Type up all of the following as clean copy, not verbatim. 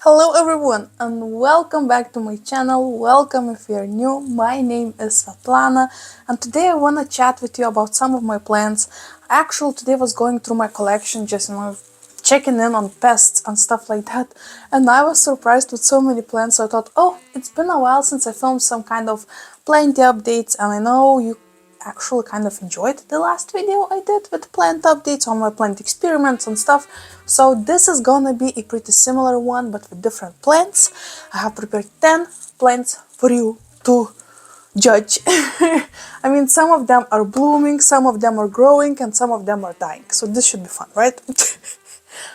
Hello everyone and welcome back to my channel. Welcome if you're new. My name is Satana and today I want to chat with you about some of my plants. Actually today I was going through my collection, just checking in on pests and stuff like that, and I was surprised with so many plants. So I thought, oh, it's been a while since I filmed some kind of plant updates, and I know you actually kind of enjoyed the last video I did with plant updates on my plant experiments and stuff. So this is gonna be a pretty similar one but with different plants. I have prepared 10 plants for you to judge. I mean, some of them are blooming, some of them are growing, and some of them are dying. So this should be fun, right?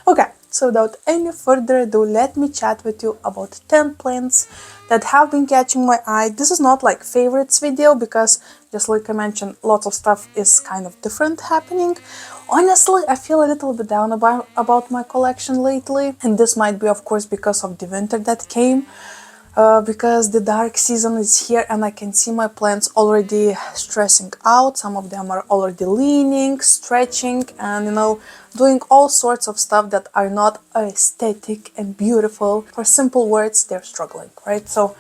Okay, so without any further ado, let me chat with you about 10 plants that have been catching my eye. This is not like favorites video because, just like I mentioned, lots of stuff is kind of different happening. Honestly, I feel a little bit down about my collection lately, and this might be of course because of the winter that came. Because the dark season is here and I can see my plants already stressing out. Some of them are already leaning, stretching, and doing all sorts of stuff that are not aesthetic and beautiful. For simple words, they're struggling, right? So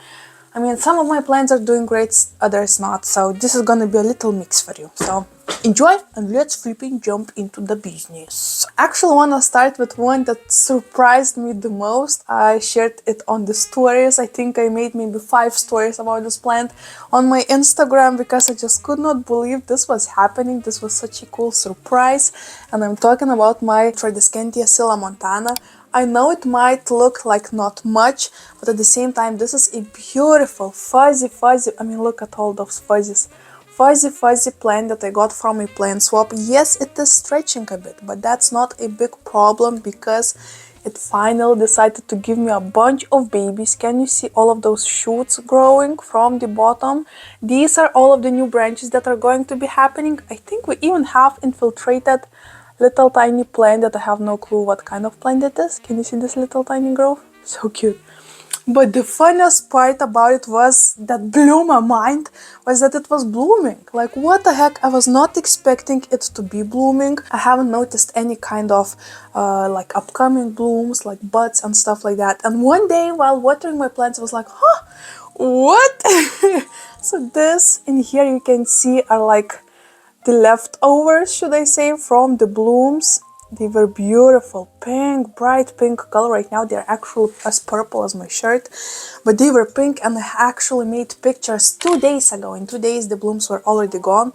I mean, some of my plants are doing great, others not, so this is gonna be a little mix for you. So enjoy and let's flipping jump into the business. Actually, wanna start with one that surprised me the most. I shared it on the stories. I think I made maybe 5 stories about this plant on my Instagram because I just could not believe this was happening. This was such a cool surprise, and I'm talking about my Tradescantia montana. I know it might look like not much, but at the same time, this is a beautiful fuzzy, I mean, look at all those fuzzies. Fuzzy plant that I got from a plant swap. Yes, it is stretching a bit, but that's not a big problem because it finally decided to give me a bunch of babies. Can you see all of those shoots growing from the bottom? These are all of the new branches that are going to be happening. I think we even have infiltrated little tiny plant that I have no clue what kind of plant it is. Can you see this little tiny growth? So cute. But the funniest part about it was that blew my mind was that it was blooming. Like, what the heck? I was not expecting it to be blooming. I haven't noticed any kind of like upcoming blooms, like buds and stuff like that. And one day while watering my plants, I was like, huh, what? So this in here you can see are like the leftovers, should I say, from the blooms. They were beautiful, pink, bright pink color. Right now they're actually as purple as my shirt, but they were pink, and I actually made pictures 2 days ago. In 2 days the blooms were already gone.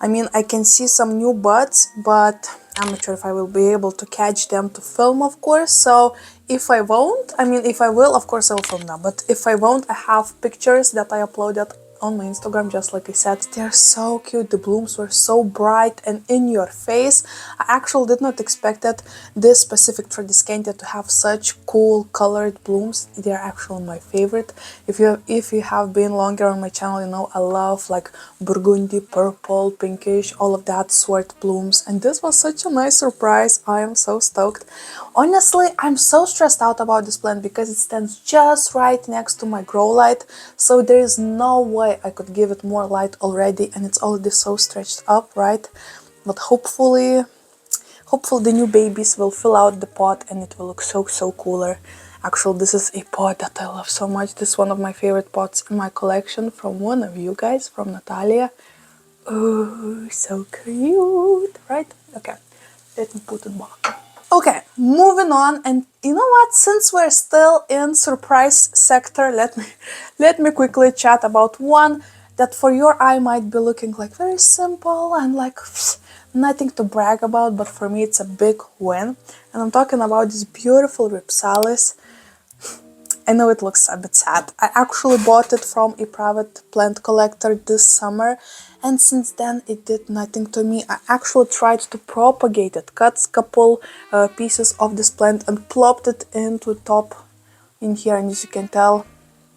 I mean, I can see some new buds, but I'm not sure if I will be able to catch them to film, of course. So if I won't, I mean, if I will, of course I will film them, but if I won't, I have pictures that I uploaded on my Instagram, just like I said. They're so cute. The blooms were so bright and in your face. I actually did not expect that this specific Tradescantia to have such cool colored blooms. They're actually my favorite. If you have been longer on my channel, you know I love like burgundy, purple, pinkish, all of that sort blooms, and this was such a nice surprise. I am so stoked. Honestly, I'm so stressed out about this plant because it stands just right next to my grow light, so there is no way I could give it more light already, and it's already so stretched up, right? But hopefully the new babies will fill out the pot and it will look so cooler. Actually, this is a pot that I love so much. This is one of my favorite pots in my collection from one of you guys, from Natalia. Oh, so cute, right? Okay, let me put it back. Okay, moving on, and you know what? Since we're still in surprise sector, let me quickly chat about one that for your eye might be looking like very simple and like nothing to brag about, but for me it's a big win. And I'm talking about this beautiful Salis. I know it looks a bit sad. I actually bought it from a private plant collector this summer, and since then it did nothing to me. I actually tried to propagate it, cut a couple pieces of this plant and plopped it into top in here, and as you can tell,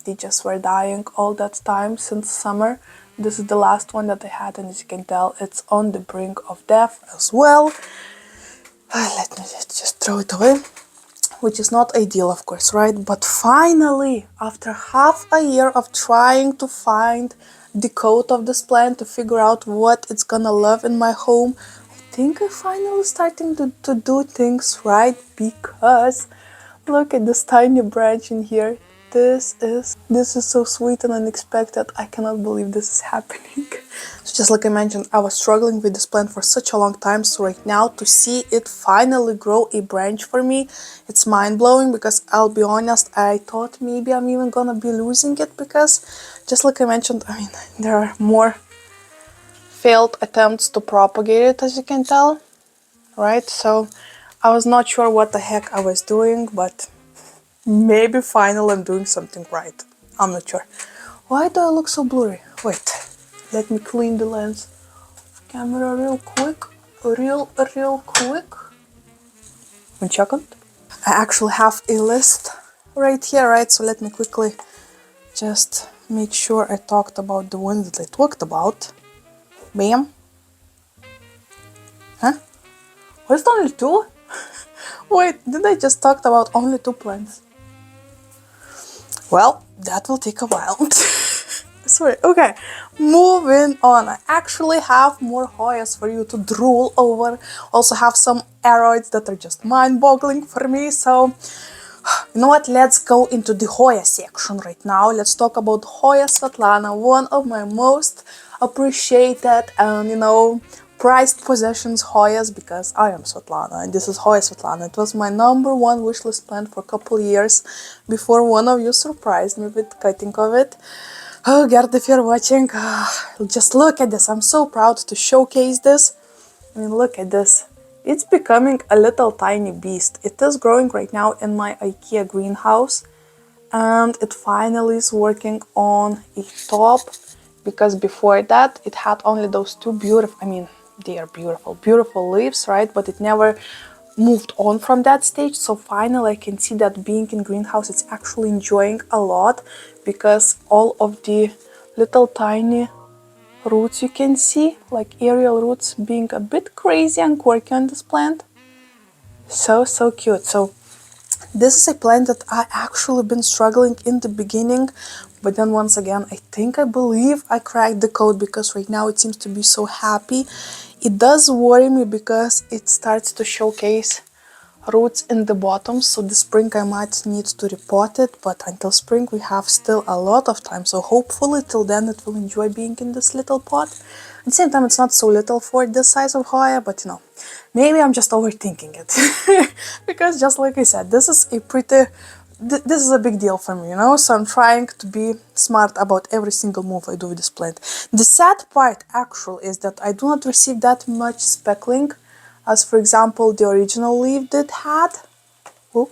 they just were dying all that time since summer. This is the last one that I had, and as you can tell, it's on the brink of death as well. Let me just throw it away. Which is not ideal, of course, right? But finally, after half a year of trying to find the code of this plant to figure out what it's gonna love in my home, I think I'm finally starting to do things right, because look at this tiny branch in here. This is so sweet and unexpected. I cannot believe this is happening. So just like I mentioned, I was struggling with this plant for such a long time. So right now to see it finally grow a branch for me, it's mind-blowing, because I'll be honest, I thought maybe I'm even gonna be losing it, because just like I mentioned, I mean, there are more failed attempts to propagate it, as you can tell, right? So I was not sure what the heck I was doing, but maybe finally I'm doing something right. I'm not sure. Why do I look so blurry? Wait, let me clean the lens. Camera real quick. Real quick. 1 second. I actually have a list right here, right? So let me quickly just make sure I talked about the ones that I talked about. Bam. Huh? Was it only 2? Wait, did I just talk about only 2 plants? Well, that will take a while. Sorry, okay, moving on. I actually have more Hoyas for you to drool over. Also have some aroids that are just mind-boggling for me. So, you know what, let's go into the Hoya section right now. Let's talk about Hoya Satana, one of my most appreciated and, prized possessions Hoyas, because I am Svetlana and this is Hoya Svetlana. It was my #1 wishlist plant for a couple years before one of you surprised me with cutting of it. Oh, Gerd, if you're watching, just look at this. I'm so proud to showcase this. I mean, look at this. It's becoming a little tiny beast. It is growing right now in my IKEA greenhouse, and it finally is working on a top, because before that it had only those 2 beautiful, I mean, they are beautiful leaves, right? But it never moved on from that stage. So finally I can see that being in greenhouse, it's actually enjoying a lot, because all of the little tiny roots you can see, like aerial roots, being a bit crazy and quirky on this plant. So cute. So this is a plant that I actually been struggling in the beginning, but then once again, I believe I cracked the code, because right now it seems to be so happy. It does worry me because it starts to showcase roots in the bottom, so this spring I might need to repot it, but until spring we have still a lot of time, so hopefully till then it will enjoy being in this little pot. At the same time, it's not so little for this size of Hoya, but maybe I'm just overthinking it. Because just like I said, this is this is a big deal for me, so I'm trying to be smart about every single move I do with this plant. The sad part actually is that I do not receive that much speckling as, for example, the original leaf had. Oh,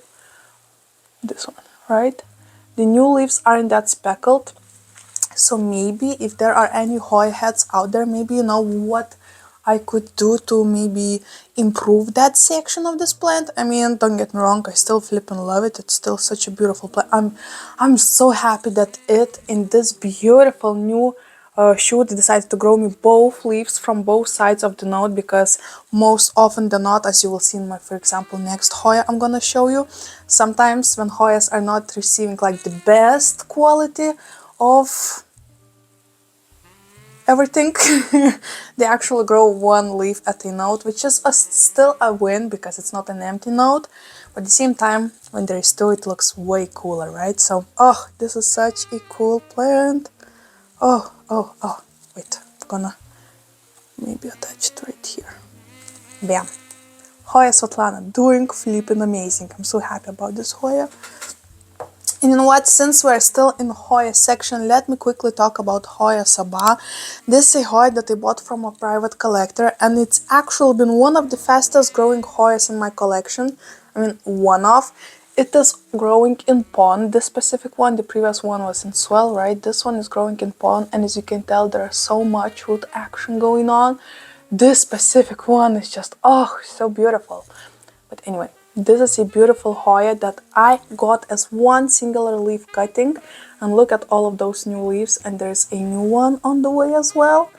this one, right? The new leaves aren't that speckled. So maybe if there are any Hoya heads out there, maybe you know what I could do to maybe improve that section of this plant. I mean, don't get me wrong, I still flippin' love it. It's still such a beautiful plant. I'm so happy that it, in this beautiful new shoot, decided to grow me both leaves from both sides of the node, because most often than not, as you will see in my, for example, next Hoya I'm gonna show you, sometimes when Hoyas are not receiving like the best quality of everything, they actually grow 1 leaf at a node, which is still a win, because it's not an empty node, but at the same time, when there is 2, it looks way cooler, right? So, oh, this is such a cool plant. Oh, wait, I'm gonna maybe attach it right here. Bam. Hoya Svetlana, doing flipping amazing. I'm so happy about this Hoya. And you know what, since we're still in Hoya section, let me quickly talk about Hoya Saah. This is a Hoya that I bought from a private collector, and it's actually been one of the fastest growing Hoyas in my collection. I mean, one of. It is growing in pond, this specific one. The previous one was in swell, right? This one is growing in pond, and as you can tell, there's so much root action going on. This specific one is just, oh, so beautiful. But anyway, this is a beautiful Hoya that I got as one singular leaf cutting, and look at all of those new leaves, and there's a new one on the way as well.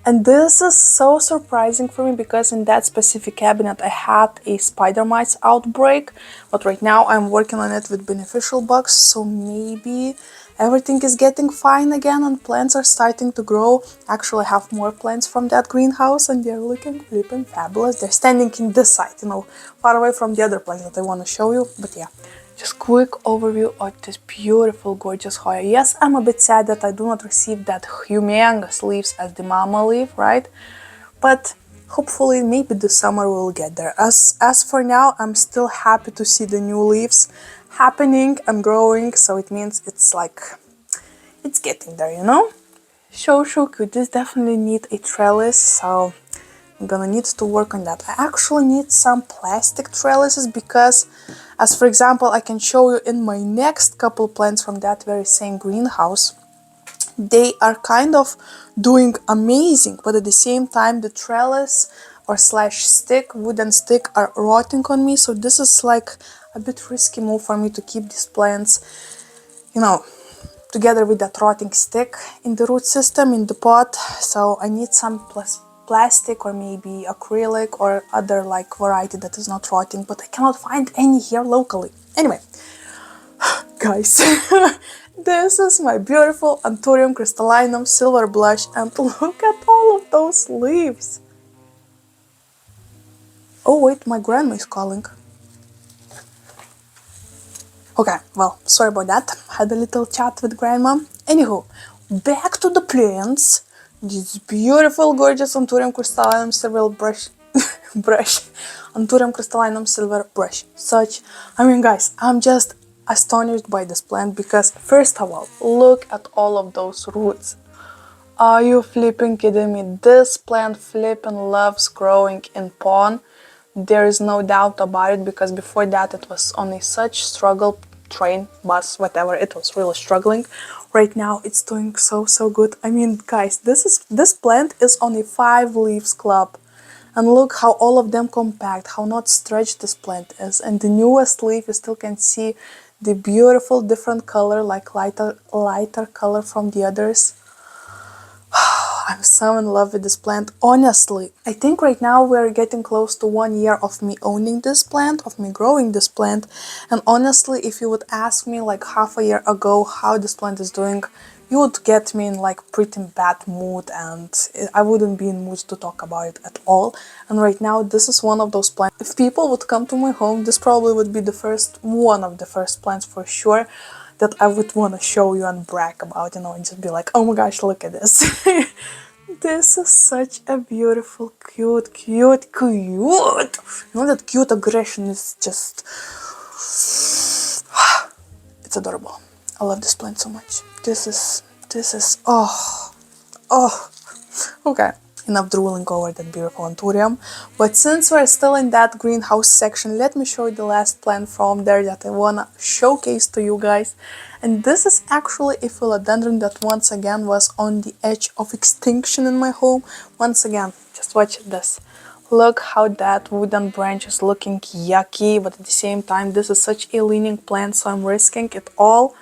And this is so surprising for me, because in that specific cabinet I had a spider mites outbreak, but right now I'm working on it with beneficial bugs, so maybe everything is getting fine again and plants are starting to grow. Actually, I have more plants from that greenhouse and they're looking flippin' fabulous. They're standing in this side, far away from the other plants that I want to show you, but yeah. Just quick overview of this beautiful, gorgeous Hoya. Yes, I'm a bit sad that I do not receive that humongous leaves as the mama leaf, right? But hopefully maybe this summer we'll get there. As for now, I'm still happy to see the new leaves happening and growing, so it means it's like, it's getting there, you know? So cute. This definitely need a trellis, so I'm gonna need to work on that. I actually need some plastic trellises because, as for example, I can show you in my next couple plants from that very same greenhouse. They are kind of doing amazing, but at the same time the trellis or slash stick, wooden stick, are rotting on me. So this is like a bit risky move for me to keep these plants, you know, together with that rotting stick in the root system in the pot. So I need some plastic or maybe acrylic or other like variety that is not rotting, but I cannot find any here locally. Anyway, guys, this is my beautiful Anthurium crystallinum silver blush, and look at all of those leaves. Oh wait, my grandma is calling. Okay, well, sorry about that. Had a little chat with grandma. Anywho, back to the plants. This beautiful, gorgeous Anthurium crystallinum silver brush. Anthurium crystallinum silver brush. I mean, guys, I'm just astonished by this plant because, first of all, look at all of those roots. Are you flipping kidding me? This plant flipping loves growing in pond. There is no doubt about it, because before that it was on a such struggle, train, bus, whatever, it was really struggling. Right now it's doing so good. I mean, guys, this plant is on a 5 leaves club. And look how all of them compact, how not stretched this plant is. And the newest leaf, you still can see the beautiful different color, like lighter color from the others. I'm so in love with this plant, honestly. I think right now we're getting close to 1 year of me owning this plant, of me growing this plant. And honestly, if you would ask me like half a year ago how this plant is doing, you would get me in like pretty bad mood and I wouldn't be in mood to talk about it at all. And right now this is one of those plants. If people would come to my home, this probably would be one of the first plants for sure that I would want to show you and brag about, you know, and just be like, oh my gosh, look at this. This is such a beautiful, cute. You know, that cute aggression is just... It's adorable. I love this plant so much. This is, okay. Enough drooling over that beautiful Anthurium. But since we're still in that greenhouse section, let me show you the last plant from there that I wanna showcase to you guys. And this is actually a Philodendron that once again was on the edge of extinction in my home. Once again, just watch this. Look how that wooden branch is looking yucky, but at the same time this is such a leaning plant, so I'm risking it all.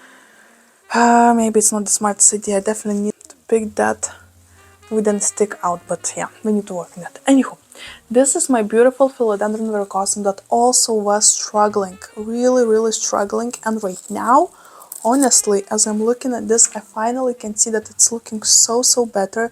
Maybe it's not the smartest idea. I definitely need to pick that wooden stick out, but yeah, we need to work on that. Anywho, this is my beautiful Philodendron verrucosum that also was struggling, really struggling, and right now, honestly, as I'm looking at this, I finally can see that it's looking so better.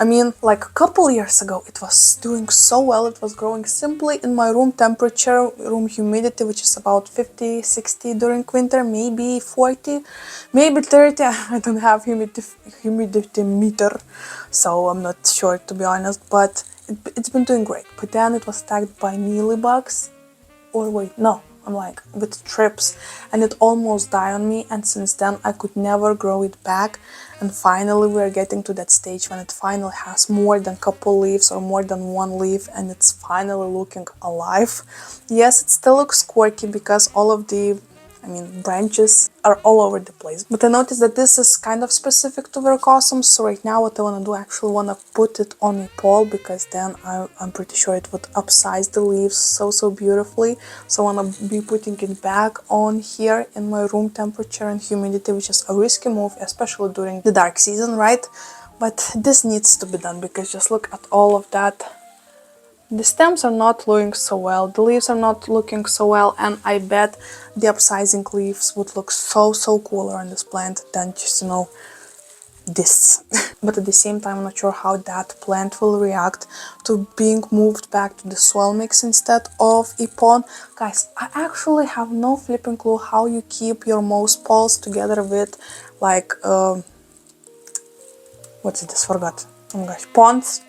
I mean, like a couple years ago, it was doing so well. It was growing simply in my room temperature, room humidity, which is about 50, 60 during winter, maybe 40, maybe 30. I don't have humidity meter, so I'm not sure, to be honest, but it's been doing great. But then it was attacked by mealybugs, or wait, no, I'm like with trips, and it almost died on me, and since then I could never grow it back. And finally we're getting to that stage when it finally has more than couple leaves or more than 1 leaf, and it's finally looking alive. Yes, it still looks quirky because all of the branches are all over the place. But I noticed that this is kind of specific to verrucosum, so right now what I want to do, I actually want to put it on a pole, because then I'm pretty sure it would upsize the leaves so beautifully. So I want to be putting it back on here in my room temperature and humidity, which is a risky move, especially during the dark season, right? But this needs to be done, because just look at all of that. The stems are not looking so well, the leaves are not looking so well, and I bet the upsizing leaves would look so cooler on this plant than just, you know, this. But at the same time, I'm not sure how that plant will react to being moved back to the soil mix instead of a pond. Guys, I actually have no flipping clue how you keep your moss balls together with like what's this? Forgot. Oh my gosh, ponds,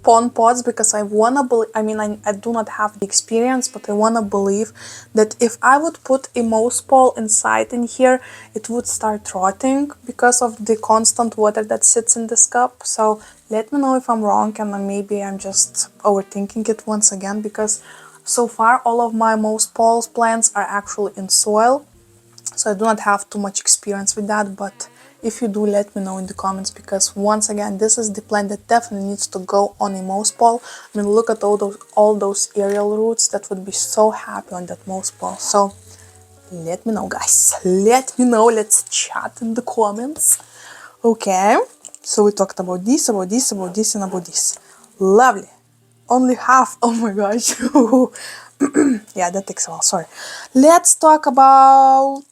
pond pots, because I wanna believe, I do not have the experience, but I wanna believe that if I would put a moss ball inside in here, it would start rotting because of the constant water that sits in this cup. So let me know if I'm wrong, and then maybe I'm just overthinking it once again, because so far all of my moss balls plants are actually in soil. So I do not have too much experience with that, but if you do, let me know in the comments, because once again, this is the plant that definitely needs to go on a moss ball. I mean, look at all those aerial roots that would be so happy on that moss ball. So let me know, guys. Let me know. Let's chat in the comments. Okay. So we talked about this, and about this. Lovely. Only half. Oh my gosh. Yeah, that takes a while. Sorry. Let's talk about.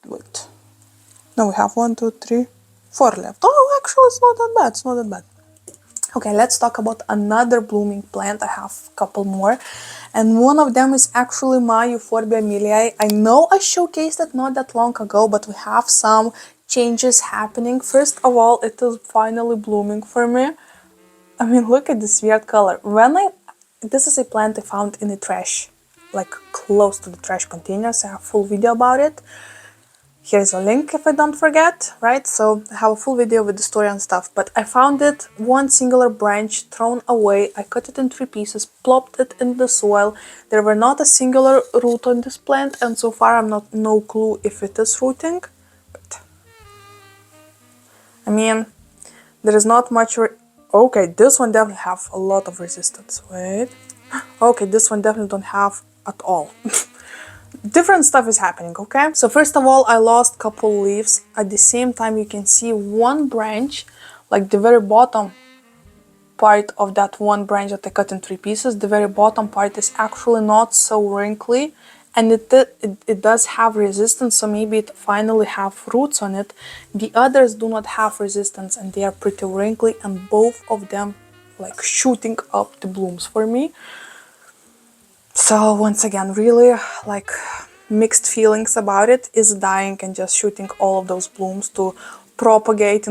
Wait. No, we have 1, 2, 3, 4 left. Oh, actually, it's not that bad. It's not that bad. Okay, let's talk about another blooming plant. I have a couple more. And one of them is actually my Euphoria Milia. I know I showcased it not that long ago, but we have some changes happening. First of all, it is finally blooming for me. I mean, look at this weird color. This is a plant I found in the trash, like close to the trash containers. I have a full video about it. Here's a link if I don't forget, right? So I have a full video with the story and stuff, but I found it, one singular branch thrown away. I cut it in 3 pieces, plopped it in the soil. There were not a singular root on this plant, and so far I'm no clue if it is rooting. But I mean, there is not much. Okay, this one definitely have a lot of resistance. Wait. Okay, this one definitely don't have at all. Different stuff is happening, okay? So first of all, I lost couple leaves. At the same time, you can see one branch, like the very bottom part of that one branch that I cut in 3 pieces, the very bottom part is actually not so wrinkly, and it does have resistance, so maybe it finally have roots on it. The others do not have resistance, and they are pretty wrinkly, and both of them like shooting up the blooms for me. So once again, really like mixed feelings about it. Is dying and just shooting all of those blooms to propagate,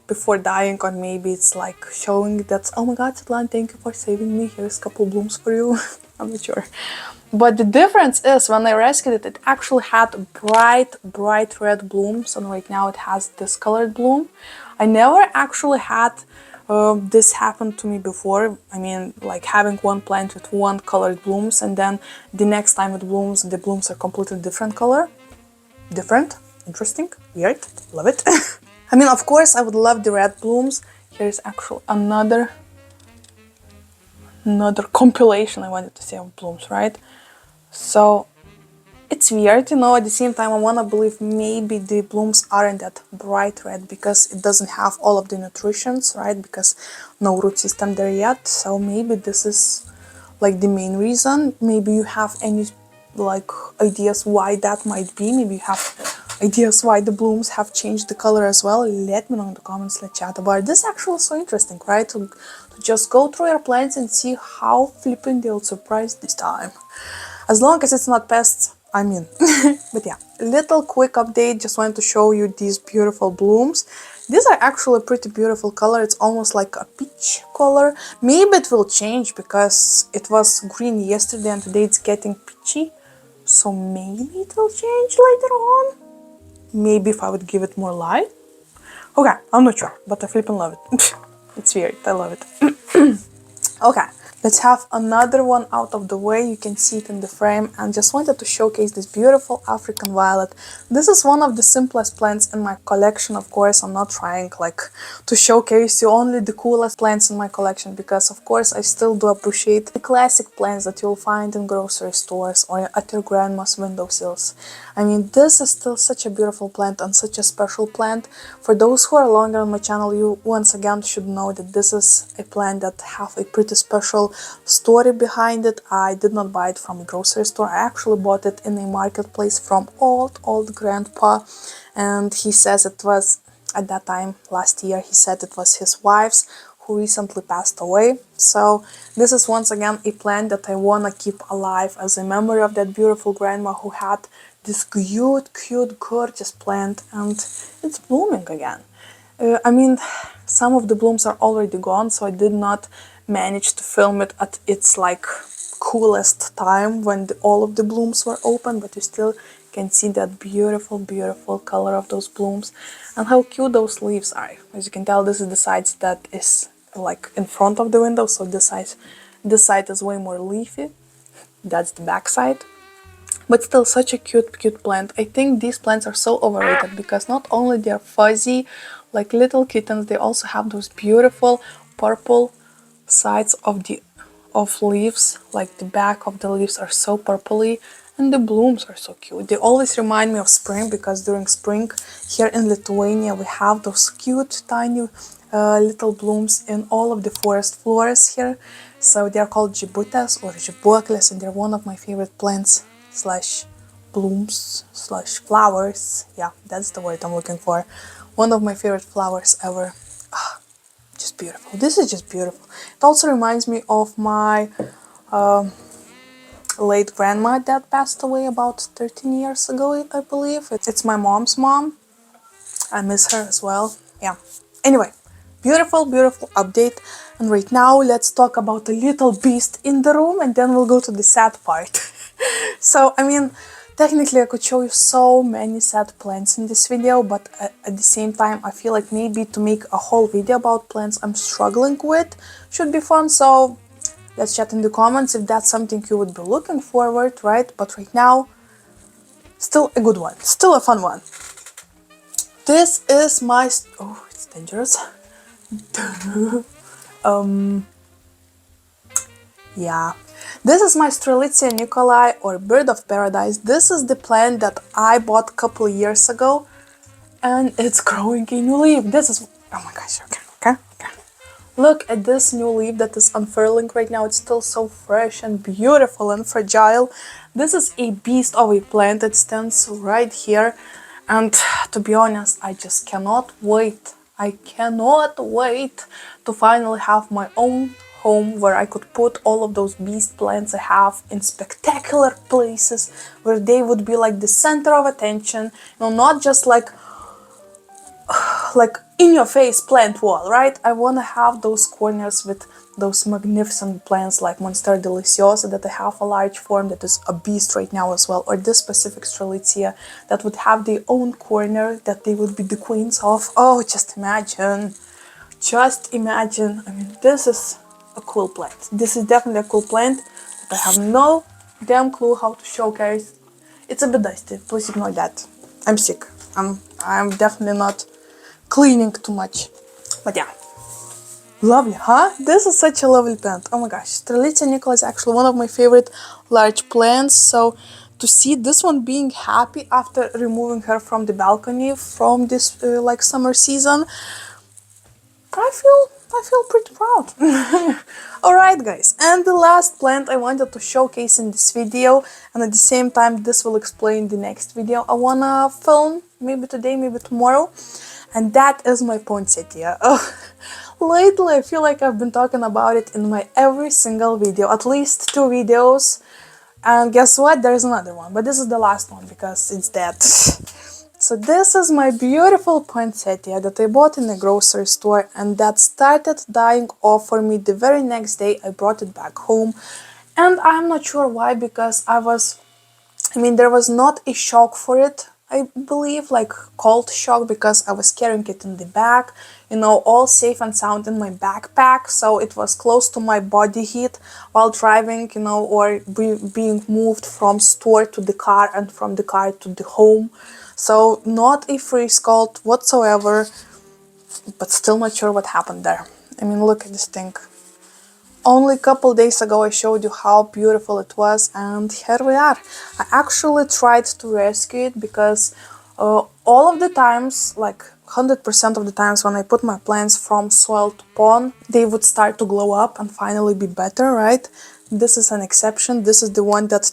before dying, or maybe it's like showing that, oh my god, Satana, thank you for saving me, here's a couple blooms for you. I'm not sure. But the difference is, when I rescued it, it actually had bright red blooms, and right now it has this colored bloom. I never actually had this happened to me before. I mean, like having one plant with one colored blooms, and then the next time it blooms, the blooms are completely different color. Different, interesting, weird, love it. I mean, of course, I would love the red blooms. Here's actually another compilation, I wanted to say, of blooms, right? So it's weird, at the same time I wanna believe maybe the blooms aren't that bright red because it doesn't have all of the nutrients, right? Because no root system there yet. So maybe this is like the main reason. Maybe you have any like ideas why that might be. Maybe you have ideas why the blooms have changed the color as well. Let me know in the comments, let's chat about it. This is actually so interesting, right? To just go through your plants and see how flipping they'll surprise this time. As long as it's not pests, I mean. But yeah, little quick update. Just wanted to show you these beautiful blooms. These are actually a pretty beautiful color. It's almost like a peach color. Maybe it will change because it was green yesterday and today it's getting peachy. So maybe it will change later on. Maybe if I would give it more light. Okay, I'm not sure, but I flippin' love it. It's weird, I love it. Okay, let's have another one out of the way. You can see it in the frame, and just wanted to showcase this beautiful African violet. This is one of the simplest plants in my collection. Of course, I'm not trying like to showcase you only the coolest plants in my collection, because of course I still do appreciate the classic plants that you'll find in grocery stores or at your grandma's windowsills. I mean, this is still such a beautiful plant and such a special plant. For those who are longer on my channel, you once again should know that this is a plant that have a pretty special story behind it. I did not buy it from a grocery store. I actually bought it in a marketplace from old grandpa, and he says it was at that time last year. He said it was his wife's, who recently passed away. So this is once again a plant that I wanna keep alive as a memory of that beautiful grandma who had this cute, gorgeous plant, and it's blooming again. I mean, some of the blooms are already gone, so I did not manage to film it at its like coolest time when all of the blooms were open, but you still can see that beautiful color of those blooms and how cute those leaves are. As you can tell, this is the side that is like in front of the window, so this side is way more leafy. That's the back side. But still such a cute plant. I think these plants are so overrated because not only they're fuzzy like little kittens, they also have those beautiful purple sides of leaves. Like the back of the leaves are so purpley and the blooms are so cute. They always remind me of spring because during spring here in Lithuania we have those cute tiny little blooms in all of the forest floors here. So they're called žibutės or žibuoklės, and they're one of my favorite plants slash blooms slash flowers. Yeah, that's the word I'm looking for. One of my favorite flowers ever. Ah, just beautiful. This is just beautiful. It also reminds me of my late grandma that passed away about 13 years ago, I believe. It's my mom's mom. I miss her as well. Yeah. Anyway, beautiful update. And right now, let's talk about a little beast in the room, and then we'll go to the sad part. So, I mean, technically I could show you so many sad plants in this video, but at the same time, I feel like maybe to make a whole video about plants I'm struggling with should be fun. So let's chat in the comments if that's something you would be looking forward, right? But right now, still a good one, still a fun one. This is my... oh, it's dangerous. Yeah. This is my Strelitzia Nicolai, or Bird of Paradise. This is the plant that I bought a couple of years ago, and it's growing a new leaf. This is... oh my gosh, okay. Look at this new leaf that is unfurling right now. It's still so fresh and beautiful and fragile. This is a beast of a plant that stands right here. And to be honest, I just cannot wait. I cannot wait to finally have my own home where I could put all of those beast plants I have in spectacular places where they would be like the center of attention. You know, not just like in your face plant wall, right? I want to have those corners with those magnificent plants like Monstera Deliciosa that I have a large form that is a beast right now as well, or this specific Strelitzia that would have their own corner that they would be the queens of. Oh, just imagine. I mean, this is a cool plant. This is definitely a cool plant that I have no damn clue how to showcase. It's a bit dusty, please ignore that. I'm sick. I'm definitely not cleaning too much. But yeah. Lovely, huh? This is such a lovely plant. Oh my gosh. Strelitzia Nicolai is actually one of my favorite large plants. So to see this one being happy after removing her from the balcony from this like summer season, I feel pretty proud. Alright guys, and the last plant I wanted to showcase in this video, and at the same time this will explain the next video I wanna film, maybe today, maybe tomorrow, and that is my poinsettia. Lately I feel like I've been talking about it in my every single video, at least 2 videos, and guess what, there's another one, but this is the last one because it's dead. So this is my beautiful poinsettia that I bought in a grocery store and that started dying off for me the very next day I brought it back home. And I'm not sure why, because there was not a shock for it, I believe, like cold shock, because I was carrying it in the back, you know, all safe and sound in my backpack, so it was close to my body heat while driving, you know, or being moved from store to the car and from the car to the home. So not a freeze cold whatsoever, but still not sure what happened there. I mean, look at this thing. Only a couple days ago I showed you how beautiful it was, and here we are. I actually tried to rescue it because all of the times, like 100% of the times when I put my plants from soil to pond, they would start to glow up and finally be better, right? This is an exception. This is the one that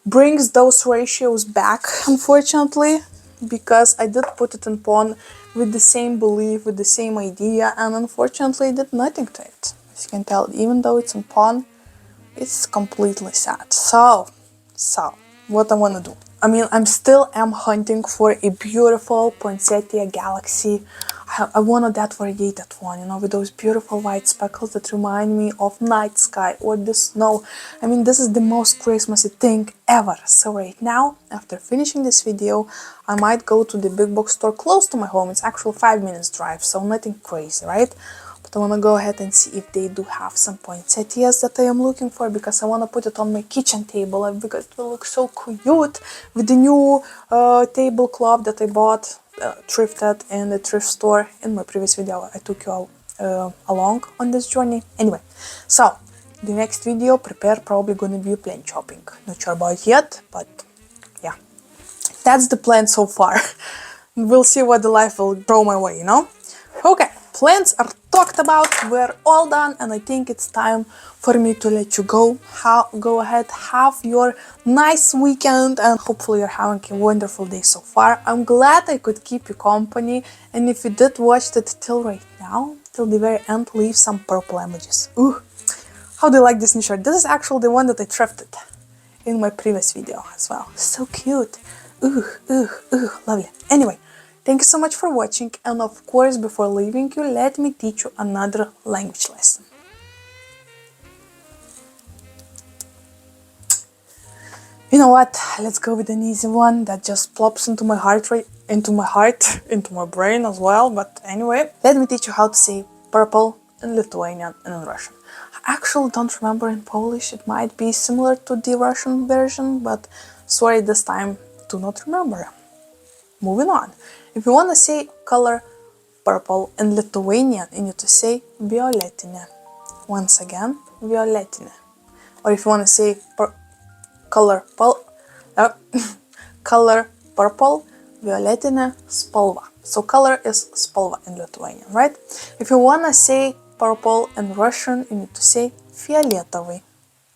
brings those ratios back, unfortunately. because I did put it in pawn with the same belief, with the same idea, and unfortunately it did nothing to it. As you can tell, even though it's in pawn, it's completely sad. So, what I wanna do? I mean, I'm still hunting for a beautiful poinsettia galaxy. I wanted that variegated one, you know, with those beautiful white speckles that remind me of night sky or the snow. I mean, this is the most Christmassy thing ever. So right now, after finishing this video, I might go to the big box store close to my home. It's actually 5 minutes drive, so nothing crazy, right? But I want to go ahead and see if they do have some poinsettias that I am looking for, because I want to put it on my kitchen table, because it will look so cute with the new tablecloth that I bought thrifted in the thrift store. In my previous video I took you along on this journey. Anyway, so the next video probably gonna be plant shopping. Not sure about it yet, but yeah, that's the plan so far. We'll see what the life will throw my way, you know? Okay, plants are talked about, we're all done, and I think it's time for me to let you go. Go ahead, have your nice weekend, and hopefully you're having a wonderful day so far. I'm glad I could keep you company, and if you did watch it till right now, till the very end, leave some purple emojis. Ooh, how do you like this new shirt? This is actually the one that I thrifted in my previous video as well. So cute. Ooh, lovely. Anyway, thank you so much for watching, and of course, before leaving you, let me teach you another language lesson. You know what? Let's go with an easy one that just plops into my heart, into my brain as well. But anyway, let me teach you how to say purple in Lithuanian and in Russian. I actually don't remember in Polish. It might be similar to the Russian version, but sorry, this time do not remember. Moving on. If you want to say color purple in Lithuanian, you need to say violetinė. Once again, violetinė. Or if you want to say color purple, violetinė spalva. So color is spalva in Lithuanian, right? If you want to say purple in Russian, you need to say fioletowy.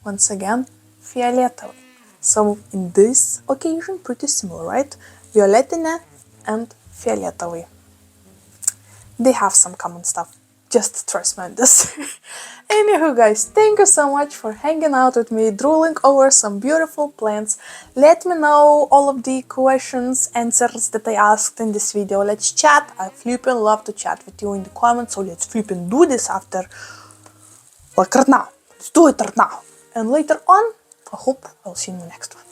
Once again, fioletowy. So in this occasion, pretty similar, right? Violetinė and fioletowy. They have some common stuff. Just trust me on this. Anywho, guys, thank you so much for hanging out with me, drooling over some beautiful plants. Let me know all of the questions, answers that I asked in this video. Let's chat. I flippin' love to chat with you in the comments, so let's flippin' do this after, like right now. Let's do it right now. And later on, I hope I'll see you in the next one.